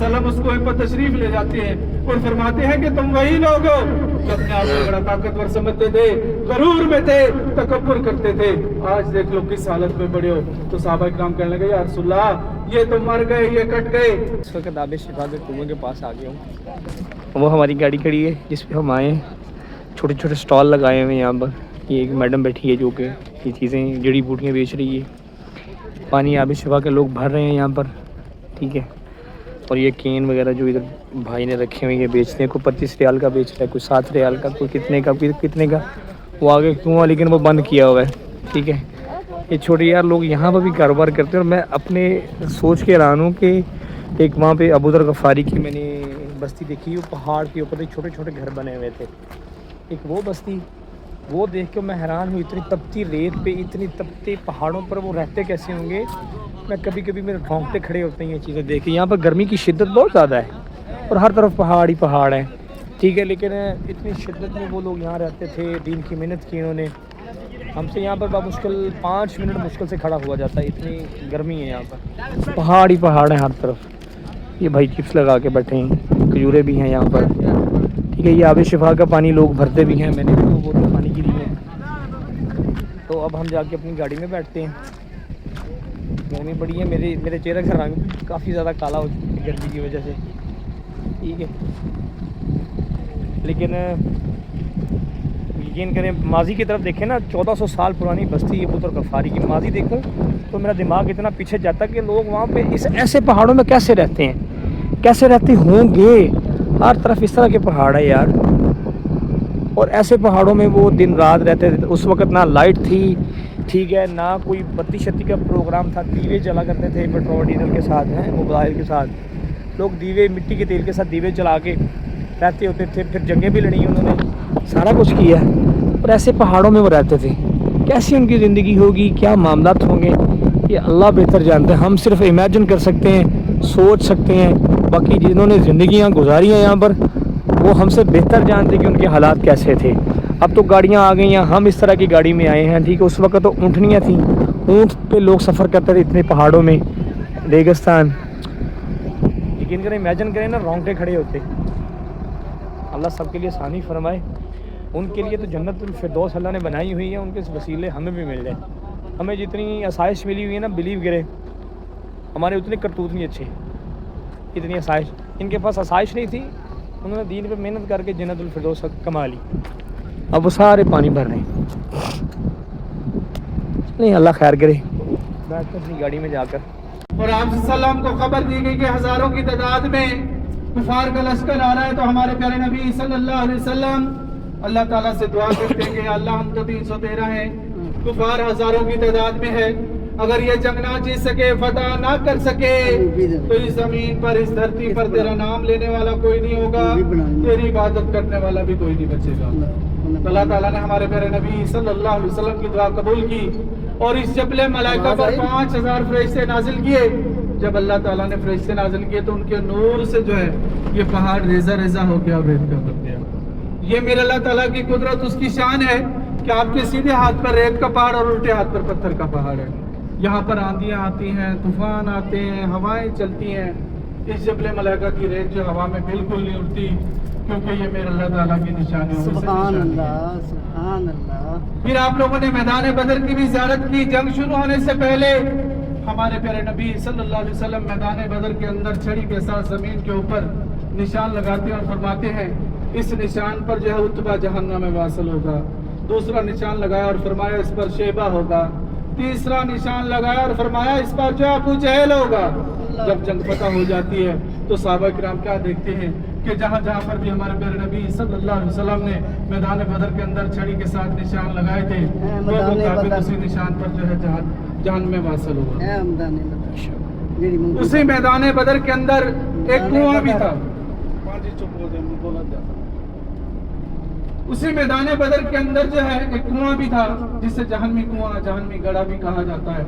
सल्लम उसको पर तशरीफ ले जाते हैं और फरमाते हैं कि तुम वही लोग हो जो अपने आप को बड़ा ताकतवर समझते थे, गरूर में थे, तकब्बुर करते थे, आज देख लो किस हालत में पड़े हो। तो सहाबा किराम कहने लगे या रसूलल्लाह ये तो मर गए, ये कट गए। इस वक्त आब शिफा के कुएं के पास आ गया हूँ। वो हमारी गाड़ी खड़ी है जिस पे हम आए, छोटे छोटे स्टॉल लगाए हुए हैं यहाँ पर। ये एक मैडम बैठी है जो कि ये चीज़ें जड़ी बूटियाँ बेच रही है। पानी आब शिफा के लोग भर रहे हैं यहाँ पर, ठीक है। और ये केन वगैरह जो इधर भाई ने रखे हुए हैं बेचने को, 25 रियाल का बेच रहा है, कोई 7 रियाल का, कोई कितने का, कितने का। वो आगे कुआं लेकिन वो बंद किया हुआ है, ठीक है। ये छोटे यार लोग यहाँ पर भी कारोबार करते हैं। और मैं अपने सोच के हैरान हूँ कि एक वहाँ पे अबू ज़र गफ़ारी की मैंने बस्ती देखी, वो पहाड़ के ऊपर छोटे छोटे घर बने हुए थे। एक वो बस्ती, वो देख के मैं हैरान हूँ, इतनी तपती रेत पे, इतनी तपते पहाड़ों पर वो रहते कैसे होंगे। मैं कभी कभी मेरे रोंगटे खड़े होते हैं ये चीज़ें देख के। यहाँ पर गर्मी की शिद्दत बहुत ज़्यादा है और हर तरफ पहाड़ ही पहाड़ है, ठीक है। लेकिन इतनी शिद्दत में वो लोग यहाँ रहते थे, दीन की मेहनत की इन्होंने। हमसे यहाँ पर मुश्किल 5 मिनट मुश्किल से खड़ा हुआ जाता है, इतनी गर्मी है यहाँ पर, पहाड़ ही पहाड़ है हर तरफ। ये भाई चिप्स लगा के बैठे हैं, खजूरें भी हैं यहाँ पर, ठीक है। ये आब शिफा का पानी लोग भरते भी हैं, मैंने भी वो बोतल पानी की ली है। तो अब हम जाके अपनी गाड़ी में बैठते हैं। गर्मी बड़ी है, मेरे चेहरे का रंग काफ़ी ज़्यादा काला हो चुका है गर्मी की वजह से, ठीक है। लेकिन यकीन करें, माजी की तरफ देखें ना, 1400 साल पुरानी बस्ती है अबू ज़र गफ़ारी की। माजी देखूं तो मेरा दिमाग इतना पीछे जाता है कि लोग वहाँ पे इस ऐसे पहाड़ों में कैसे रहते हैं, कैसे रहते होंगे। हर तरफ इस तरह के पहाड़ है यार, और ऐसे पहाड़ों में वो दिन रात रहते थे। उस वक़्त ना लाइट थी, ठीक है, ना कोई बत्ती शत्ती का प्रोग्राम था, दीवे जला करते थे पेट्रोल डीजल के साथ, हैं मोबाइल के साथ। लोग दीवे, मिट्टी के तेल के साथ दीवे जला के रहते होते थे। फिर जंगें भी लड़ी, उन्होंने सारा कुछ किया, और ऐसे पहाड़ों में वो रहते थे। कैसी उनकी ज़िंदगी होगी, क्या मामलात होंगे, ये अल्लाह बेहतर जानते हैं। हम सिर्फ इमेजिन कर सकते हैं, सोच सकते हैं, बाकी जिन्होंने ज़िंदगियाँ गुजारी हैं यहाँ पर वो हमसे बेहतर जानते कि उनके हालात कैसे थे। अब तो गाड़ियाँ आ गई हैं, हम इस तरह की गाड़ी में आए हैं, ठीक है। उस वक्त तो ऊँटनियाँ थीं, ऊँट पे लोग सफ़र करते थे इतने पहाड़ों में, रेगिस्तान। यकीन करें, इमेजिन करें ना, रोंगटे खड़े होते। अल्लाह सबके लिए आसानी फरमाए। उनके लिए तो जन्नतुल फिरदौस अल्लाह ने बनाई हुई है, उनके वसीले हमें भी मिल जाए। हमें जितनी आसाइश मिली हुई है ना, बिलीव करें, हमारे उतने करतूत नहीं अच्छे, इतनी आसाइश इनके पास आसाइश नहीं थी। उन्होंने दीन पे मेहनत करके जन्नतुल फिरदौस कमा ली। अब वो सारे पानी भर रहे हैं। नहीं, अल्लाह खैर करे। बैठ कर अपनी गाड़ी में जाकर, और आप सल्लम को खबर दी गई कि हज़ारों की तादाद में कुफार का लश्कर आ रहा है। तो हमारे प्यारे नबी सल्लल्लाहु अलैहि वसल्लम अल्लाह ताला से दुआ करते हैं कि अल्लाह हम तो 313 हैं, कुफार हज़ारों की तादाद में है। अगर ये जंग ना जीत सके, फतह ना कर सके, तो इस जमीन पर, इस धरती पर तेरा नाम लेने वाला कोई नहीं होगा, तेरी इबादत करने वाला भी कोई नहीं बचेगा। अल्लाह ताला ने हमारे प्यारे नबी सल्लल्लाहु अलैहि वसल्लम की दुआ कबूल की और इस जबले मलाइका पर 5000 फरिश्ते नाजिल किए। जब अल्लाह ताला ने फरिश्ते नाजिल किए तो उनके नूर से जो है ये पहाड़ रेजा रेजा हो गया, रेत का बन गया। ये मेरे अल्लाह ताला की कुदरत, उसकी शान है कि आपके सीधे हाथ पर रेत का पहाड़ और उल्टे हाथ पर पत्थर का पहाड़ है। यहाँ पर आंधियाँ आती हैं, तूफान आते हैं, हवाएं चलती हैं। इस जबले मलाइका की रेत जो हवा में बिल्कुल नहीं उड़ती, क्योंकि ये मेरे अल्लाह ताला की निशानी है। सुभान अल्लाह, सुभान अल्लाह। फिर आप लोगों ने मैदान बदर की भी ज़ियारत की। जंग शुरू होने से पहले हमारे प्यारे नबी सल्लल्लाहु अलैहि वसल्लम मैदान बदर के अंदर छड़ी के साथ जमीन के ऊपर निशान लगाते हैं और फरमाते हैं इस निशान पर जो है उतबा जहन्नम में वासल होगा। दूसरा निशान लगाया और फरमाया इस पर शेबा होगा। तीसरा निशान लगाया और फरमाया इस पर जो अबू जहल होगा। जब जंग फतह हो जाती है तो सहाबा किराम क्या देखते हैं कि जहाँ जहाँ पर भी हमारे प्यारे नबी सल्लल्लाहु अलैहि वसल्लम ने मैदान बदर के अंदर छड़ी के साथ निशान लगाए थे, वो उसी निशान पर जो है जान में वासल हुआ। उसी मैदान बदर के अंदर एक कुआं भी था। उसी मैदान बदर के अंदर जो है एक कुआं भी था, जिसे जहन्मी कुआं, जहन्मी गड़ा भी कहा जाता है।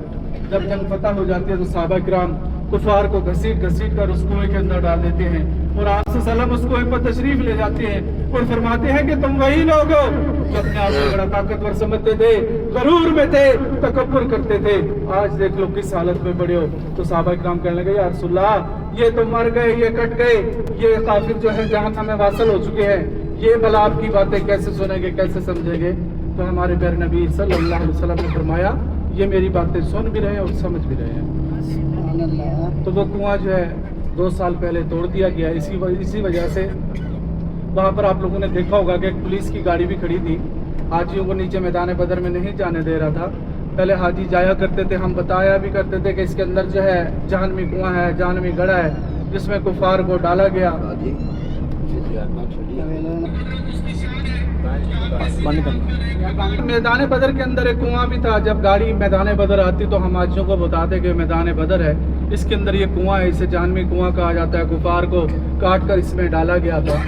जब जंग फतह हो जाती है तो सहाबा किराम कुफार को घसीट घसीट कर उस कुएं के अंदर डाल देते हैं और आप सल्लम उस कुएं पर तशरीफ ले जाते हैं और फरमाते हैं कि तुम वही लोग हो जो अपने आप को बड़ा ताकतवर समझते थे, गरूर में थे, तकब्बुर करते थे, आज देख लो किस हालत में पड़े हो। तो सहाबा किराम कहने लगे या रसूलल्लाह ये तो मर गए, ये कट गए, ये काफिर जो है जहन्नम में वासल हो चुके हैं, ये भला आपकी बातें कैसे सुनेंगे, कैसे समझेंगे। तो हमारे प्यारे नबी सल्लल्लाहु अलैहि वसल्लम ने फरमाया ये मेरी बातें सुन भी रहे हैं और समझ भी रहे हैं। तो वो कुआं जो है 2 साल पहले तोड़ दिया गया। इसी वजह से वहाँ पर आप लोगों ने देखा होगा कि एक पुलिस की गाड़ी भी खड़ी थी, हाजियों को नीचे मैदान बदर में नहीं जाने दे रहा था। पहले हाजी जाया करते थे, हम बताया भी करते थे कि इसके अंदर जो है जहन्नमी कुआं है, जहन्नमी गड़ा है जिसमें कुफार को डाला गया। मैदान बदर के अंदर एक कुआं भी था। जब गाड़ी मैदान बदर आती तो हम हाजियों को बताते कि मैदान बदर है, इसके अंदर ये कुआं है, इसे जहन्नमी कुआं कहा जाता है, कुफार को काट कर इसमें डाला गया था।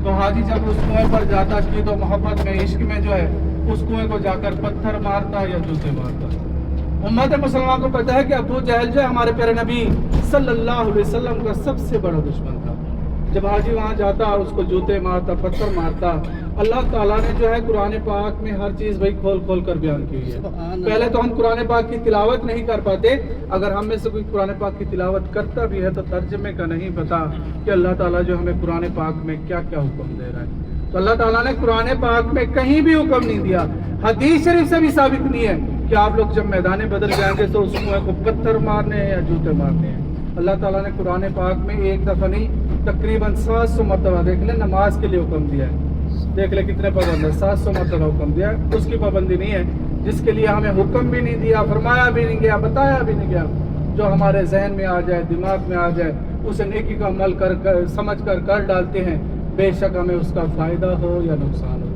तो हाजी जब उस कुएं पर जाता कि तो मोहब्बत में, इश्क में जो है उस कुएं को जाकर पत्थर मारता या जूते मारता। उम्मत मुसलमान को पता है कि अबू जहल जो है हमारे प्यारे नबी सल्लल्लाहु अलैहि वसल्लम का सबसे बड़ा दुश्मन था। जब हाजी वहाँ जाता और उसको जूते मारता, पत्थर मारता, अल्लाह ताला ने जो है कुरान पाक में हर चीज़ भाई खोल खोल कर बयान की है। पहले तो हम कुरान पाक की तिलावत नहीं कर पाते, अगर हम में से कोई कुरान पाक की तिलावत करता भी है तो तर्जमे का नहीं पता कि अल्लाह ताला जो हमें कुरान पाक में क्या क्या हुक्म दे रहा है। तो अल्लाह ताला ने कुरान पाक में कहीं भी हुक्म नहीं दिया, हदीस शरीफ से भी साबित नहीं है कि आप लोग जब मैदान बदर जाएंगे तो उस कुएं को पत्थर मारने हैं या जूते मारने हैं। अल्लाह ताला ने कुरान पाक में एक दफ़ा नहीं तकरीबन 700 मरतबा, देख ले, नमाज के लिए हुक्म दिया है। देख ले कितने पाबंद है, 700 मरतबा हुक्म दिया है। उसकी पाबंदी नहीं है जिसके लिए हमें हुक्म भी नहीं दिया, फरमाया भी नहीं गया, बताया भी नहीं गया। जो हमारे जहन में आ जाए, दिमाग में आ जाए, उसे नेकी का अमल कर समझ कर डालते हैं, बेशक हमें उसका फ़ायदा हो या नुकसान हो।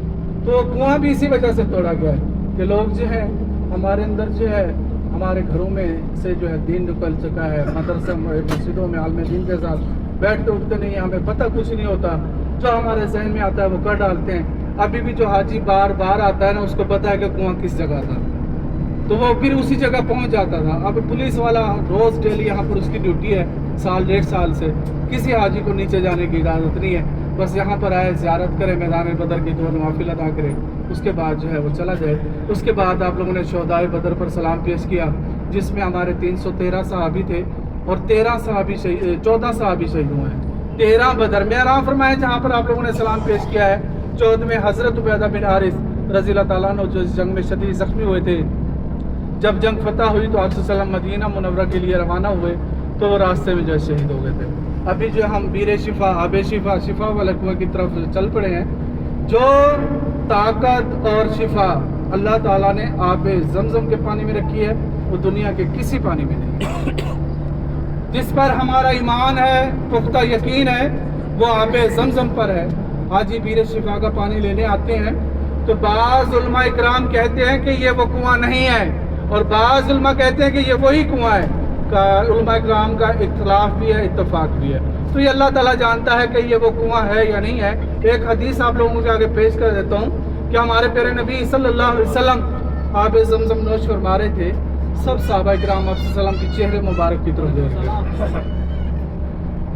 तो कुआं भी इसी वजह से तोड़ा गया है कि लोग जो है हमारे अंदर जो है हमारे घरों में से जो है दीन निकल चुका है, मदरसे मस्जिदों में आलम दीन के साथ बैठते उठते नहीं, हमें पता कुछ नहीं होता, जो हमारे जहन में आता है वो कर डालते हैं। अभी भी जो हाजी बार बार आता है ना, उसको पता है कि कुआं किस जगह था, तो वो फिर उसी जगह पहुंच जाता था। अब पुलिस वाला रोज़ डेली यहाँ पर उसकी ड्यूटी है, 1.5 साल से किसी हाजी को नीचे जाने की इजाज़त नहीं है। बस यहाँ पर आए, ज़ियारत करे, मैदान बदर की 2 नवाफिल अदा करे, उसके बाद जो है वो चला जाए। उसके बाद आप लोगों ने शोहदाए बदर पर सलाम पेश किया, जिसमें हमारे 313 सहाबी थे और 14 सहाबी शहीद हुए हैं। 13 बदर में आराम फरमाया जहाँ पर आप लोगों ने सलाम पेश किया है। 14 में हज़रत उबैदा बिन हारिस रज़ी अल्लाह ताला अन्हु जो इस जंग में शदीद ज़ख्मी हुए थे, जब जंग फतह हुई तो आप सल्लम मदीना मुनव्वरा के लिए रवाना हुए तो वो रास्ते में जो है शहीद हो गए थे। अभी जो हम बीर शिफा, आबे शिफा, शिफा वाले कुएं की तरफ चल पड़े हैं। जो ताकत और शिफा अल्लाह ताला ने आबे जमजम के पानी में रखी है, वो दुनिया के किसी पानी में नहीं। जिस पर हमारा ईमान है, पुख्ता यकीन है, वो आबे जमजम पर है। हाजी बीर शिफा का पानी लेने आते हैं तो बाज़ उलमा इकराम कहते हैं कि ये वो कुआं नहीं है, और बाज़ उलमा कहते हैं कि ये वही कुआं है। उलमा इकराम का इख्तलाफ भी है, इत्तफाक भी है। तो ये अल्लाह ताला जानता है कि ये वो कुआं है या नहीं है। एक हदीस आप लोगों के आगे पेश कर देता हूँ कि हमारे प्यारे नबी सल्लल्लाहु अलैहि वसल्लम आबे ज़मज़म नोश फरमा रहे थे। सब सहाबा इकराम आप सल्लम के चेहरे मुबारक की तरफ देख रहे,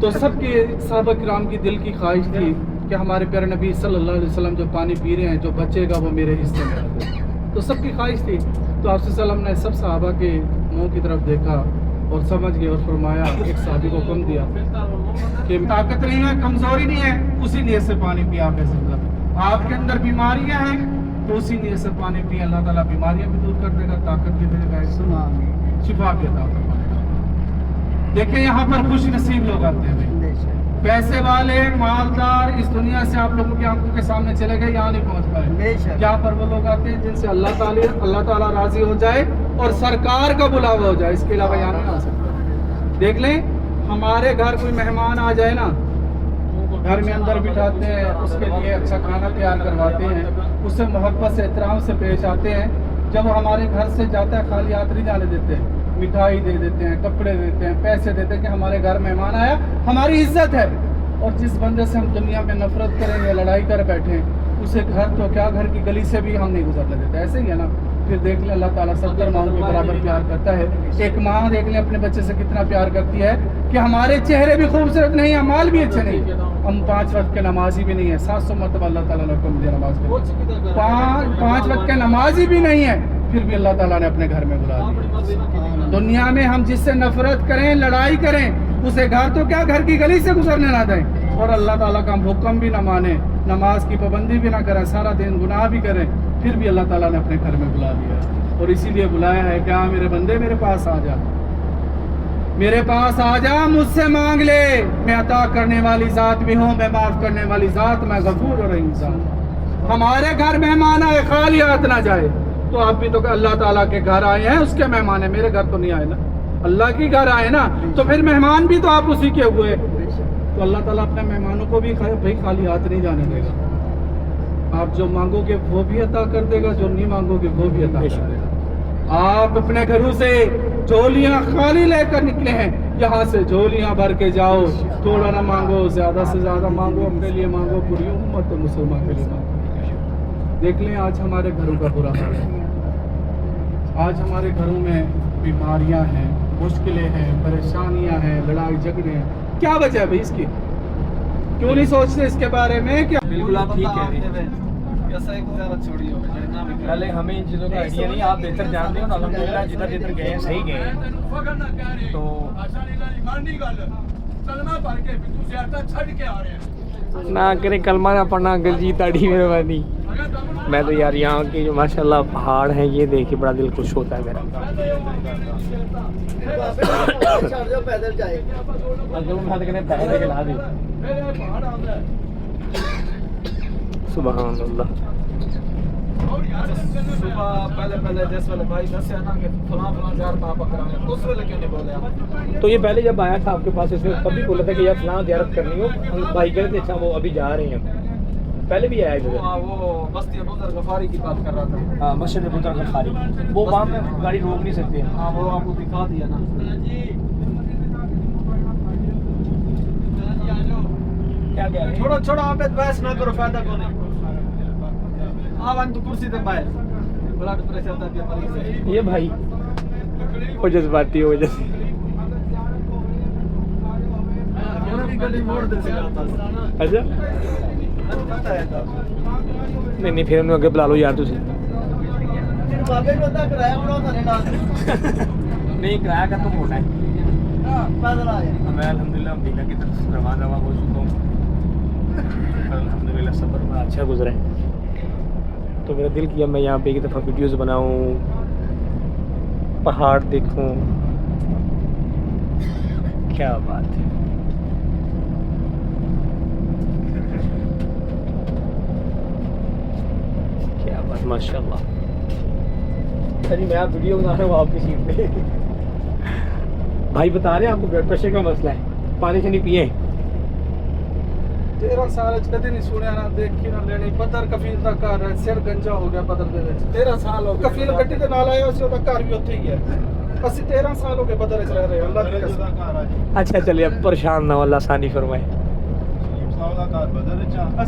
तो सबके सहाबा इकराम की दिल की ख्वाहिश थी कि हमारे प्यारे नबी सल्लल्लाहु अलैहि वसल्लम जो पानी पी रहे हैं, जो बचेगा वो मेरे हिस्से में आ जाए। तो सबकी ख्वाहिश थी। तो आप सल्लम ने सब सहाबा के मुँह की तरफ देखा और समझ गए और फरमाया, एक साहबी को हुक्म दिया कि ताकत नहीं है, कमजोरी नहीं है, उसी नीयत से पानी पिया। आपके अंदर बीमारियां हैं तो उसी नीयत से पानी पिए, अल्लाह ताला बीमारियां भी दूर कर देगा, ताकत भी देगा, शिफा भी अता फरमाएगा। देखिए यहाँ पर खुश नसीब लोग आते हैं, पैसे वाले मालदार इस दुनिया से आप लोगों की आंखों के सामने चले गए, यहाँ नहीं पहुँच पाए। यहाँ पर वो लोग आते हैं जिनसे अल्लाह ताला राजी हो जाए और सरकार का बुलावा हो जाए, इसके अलावा यहाँ नहीं आ सकता। देख लें, हमारे घर कोई मेहमान आ जाए ना, घर में अंदर बिठाते हैं, उसके लिए अच्छा खाना तैयार करवाते हैं, उससे मोहब्बत से एहतराम से पेश आते हैं। जब वो हमारे घर से जाता है खाली हाथ नहीं जाने देते, मिठाई दे देते हैं, कपड़े देते हैं, पैसे देते हैं कि हमारे घर मेहमान आया, हमारी इज्जत है। और जिस बंदे से हम दुनिया में नफरत करें या लड़ाई कर बैठे, उसे घर तो क्या, घर की गली से भी हम नहीं गुजरने देते। ऐसे ही है ना, پھر دیکھ لیں اللہ تعالیٰ 70 ماؤں کے برابر پیار کرتا ہے. ایک ماں دیکھ لیں اپنے بچے سے کتنا پیار کرتی ہے کہ ہمارے چہرے بھی خوبصورت نہیں، اعمال بھی اچھے نہیں، ہم 5 وقت کے نمازی بھی نہیں ہیں. 700 مرتبہ اللہ تعالیٰ نے حکم دیا نماز کے، 5 وقت کے نمازی بھی نہیں ہے، پھر بھی اللہ تعالیٰ نے اپنے گھر میں بلا دیا. دنیا میں ہم جس سے نفرت کریں، لڑائی کریں، اسے گھر تو کیا گھر کی گلی سے گزرنے نہ دیں، اور اللہ تعالیٰ کا حکم بھی نہ مانیں، نماز کی پابندی بھی نہ کریں، سارا دن گناہ بھی کریں، پھر بھی اللہ تعالیٰ نے اپنے گھر میں بلا دیا. اور اسی لیے بلایا ہے کہ میرے بندے میرے پاس آ جا، میرے پاس آ جا، مجھ سے مانگ لے، میں عطا کرنے والی ذات بھی ہوں، میں معاف کرنے والی ذات، میں غفور اور رحیم ذات. ہمارے گھر مہمان آئے خالی ہاتھ نہ جائے. تو آپ بھی تو اللہ تعالیٰ کے گھر آئے ہیں، اس کے مہمان ہیں، میرے گھر تو نہیں آئے نا، اللہ کی گھر آئے نا، تو پھر مہمان بھی تو آپ اسی کے ہوئے. تو اللہ تعالیٰ اپنے مہمانوں کو بھی بھائی خالی ہاتھ نہیں جانے دے گا. آپ جو مانگو گے وہ بھی عطا کر دے گا، جو نہیں مانگو گے وہ بھی عطا کر دے گا. آپ اپنے گھروں سے جھولیاں خالی لے کر نکلے ہیں، یہاں سے جھولیاں بھر کے جاؤ. تھوڑا نہ مانگو، زیادہ سے زیادہ مانگو، اپنے لیے مانگو، پوری امت مسلمان کے لیے مانگو. دیکھ لیں آج ہمارے گھروں کا برا حال ہے. آج ہمارے گھروں میں بیماریاں ہیں، مشکلیں ہیں، پریشانیاں ہیں، لڑائی جھگڑے ہیں. کیا وجہ ہے بھائی اس کی؟ کیوں نہیں سوچتے اس کے بارے میں؟ کیا بالکل آپ ٹھیک کہہ رہے ہیں. پہلے ہمیں ان چیزوں کا آئیڈیا نہیں، آپ بہتر جانتے ہو نا. الحمدللہ جدھر جدھر گئے ہیں صحیح گئے ہیں. تو نہ کرے کلمہ نہ پڑھنا انکل جی، تاڑی مہربانی. میں تو یار یہاں کے جو ماشاء اللہ پہاڑ ہیں یہ دیکھ کے بڑا دل خوش ہوتا ہے میرا. سبحان اللہ. تو یہ پہلے جب آیا تھا آپ کے پاس اس میں تب بھی بولا تھا کہ یار فلاں زیارت کرنی ہو، بھائی کہتے اچھا وہ ابھی جا رہے ہیں. پہلے بھی آیا وہ بستی ابوذر غفاری کی بات کر رہا تھا. ہاں مسجد ابوذر غفاری، وہ وہاں پہ گاڑی روک نہیں سکتے. ہاں وہ آپ کو دکھا دیا نا. کیا کہہ رہے ہیں؟ چھوڑو چھوڑو، آپ بحث نہ کرو، فائدہ کو نہیں. آپ تو کرسی سے باہر بلڈ پریشر تھا کہ مریض ہے یہ بھائی وہ جذباتی ہو جیسے. اچھا نہیں پھر انہوں اگے بلا لو یار تسی. نہیں کرایہ کا تم ہونا ہے. میں الحمدللہ امریکہ کی طرف روانہ ہو چکا ہوں. الحمدللہ سفر میں اچھا گزرا ہے. تو میرا دل کیا میں یہاں پہ ایک دفعہ ویڈیوز بناؤں، پہاڑ دیکھوں. کیا بات ہے. کیا بات ماشاء اللہ. ارے میں آپ ویڈیو بنا رہا ہوں آپ کی سیٹ پہ. بھائی بتا رہے ہیں آپ کو بلڈ پریشر کا مسئلہ ہے، پانی سے نہیں پیے. 13 سال کدی نہیں سنیا نہ دیکھی نہ لینی. بدر کفیل دا گھر ہے، سر گنجا ہو گیا بدر دے وچ. 13 سال ہو گئے کفیل گڈی دے نال آیا، اسی دا گھر بھی اوتھے ہی ہے. اسی 13 سال ہو گئے بدر وچ رہ رہے ہیں. اللہ کی قسم. اچھا چلیے اب پریشان نہ ہو، اللہ آسانی فرمائے.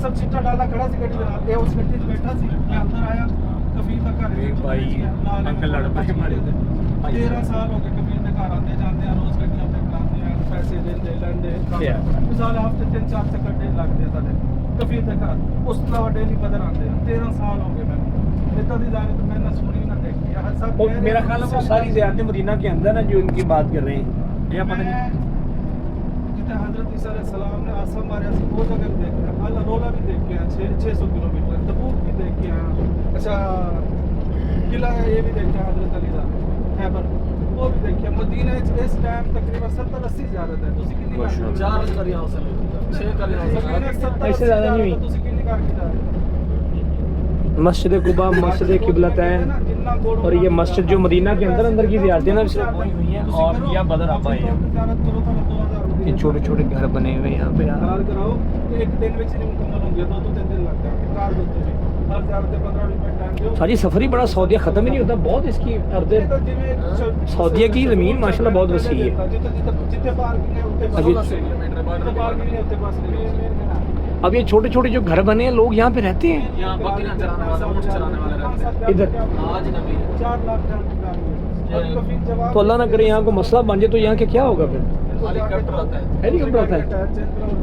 سب چٹا ڈالا کھڑا سی گڈی دے نال، اے اس گڈی وچ بیٹھا سی، میں اندر آیا. کفیل دا گھر ایک بھائی انکل لڑ پے مارے. 13 سال ہو گئے کفیل دے گھر آتے جاندے ہیں، روز گڈیاں تے کلاتے ہیں، پیسے دیندے لیندے. مثال ہفتے 3-4 چکر ڈے لگتے ہیں سارے کفیل دے گھر. اس تو علاوہ ڈیلی بدر آتے ہیں. 13 سال ہو گئے میں اتنا دی جانے تو میں نہ سنی نہ دیکھی. سب میرا خیال ہے وہ ساری زیارتیں مدینہ کے اندر ہیں جو ان کی بات کر رہے ہیں. یا پتہ نہیں جتنے حضرت عیسیٰ علیہ السلام نے آسا مارے ہیں وہ جگہ بھی دیکھ ہیں، اللہ رولا بھی دیکھ کے ہیں 600 کلومیٹر. تبوک بھی دیکھ کے ہیں. اچھا قلعہ ہے یہ بھی دیکھ کے حضرت علی دا خیبر وہ بھی دیکھ کے. مدینہ اس ٹائم تقریباً 70-80 زیارت ہے. تسی کتنی کر 4 کریاں ہو سکتے 6 کریاں ہو سکتے. ایسے زیادہ نہیں ہوئی. تسی کتنی کر کے جا رہے مسجد قباء، مسجد قبلتین، اور یہ مسجد جو مدینہ کے اندر اندر کی زیارتیں نا صرف وہی ہوئی ہیں. اور یہ بدر آبا ہے. یہ چھوٹے چھوٹے گھر بنے ہوئے یہاں پہ. کار کراؤ تو ایک دن میں نہیں مکمل ہوں گے، 2-3 دن لگتے ہیں کار ہوتے ہیں. ہر زیارت 15 منٹ ٹائم دیو. ساری سفر ہی بڑا سعودیہ ختم ہی نہیں ہوتا. بہت اس کی ارض سعودیہ کی زمین ماشاءاللہ بہت وسیع ہے. جتنے پارکنگ ہے اتنے 16 کلومیٹر پارکنگ ہے اتنے پاس نہیں. اب یہ چھوٹے چھوٹے جو گھر بنے ہیں لوگ یہاں پہ رہتے ہیں یہاں بکریاں چرانے والا اونٹ چرانے والا رہتا ہے ادھر. آج نبی 4 لاکھ تو اللہ نہ کرے یہاں کو مسئلہ بن جائے تو یہاں کے کیا ہوگا پھر؟ ہیلی کاپٹر آتا ہے ہیلی کاپٹر آتا ہے.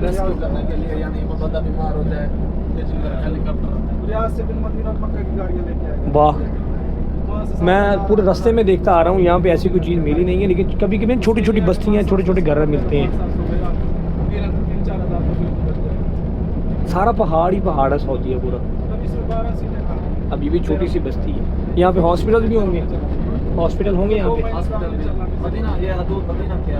ریسکیو کرنے کے لیے، یعنی بندہ بیمار ہو جائے ہیلی کاپٹر آتا ہے. ریاض سے بن مدینہ مکہ کی گاڑیاں لے کے آئے. واہ. میں پورے راستے میں دیکھتا آ رہا ہوں یہاں پہ ایسی کوئی چیز ملی نہیں ہے، لیکن کبھی کبھی چھوٹی چھوٹی بستیاں چھوٹے چھوٹے گھر ملتے ہیں. سارا پہاڑ ہی پہاڑ ہے سعودیہ پورا. اب یہ بھی چھوٹی سی بستی ہے. یہاں پہ ہاسپٹل بھی ہوں گے، ہاسپٹل ہوں گے یہاں پہ. ہاسپٹل بھی مدینہ، یہ حدود مدینہ کے ہے.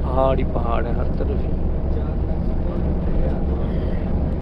پہاڑ ہی پہاڑ ہے ہر طرف.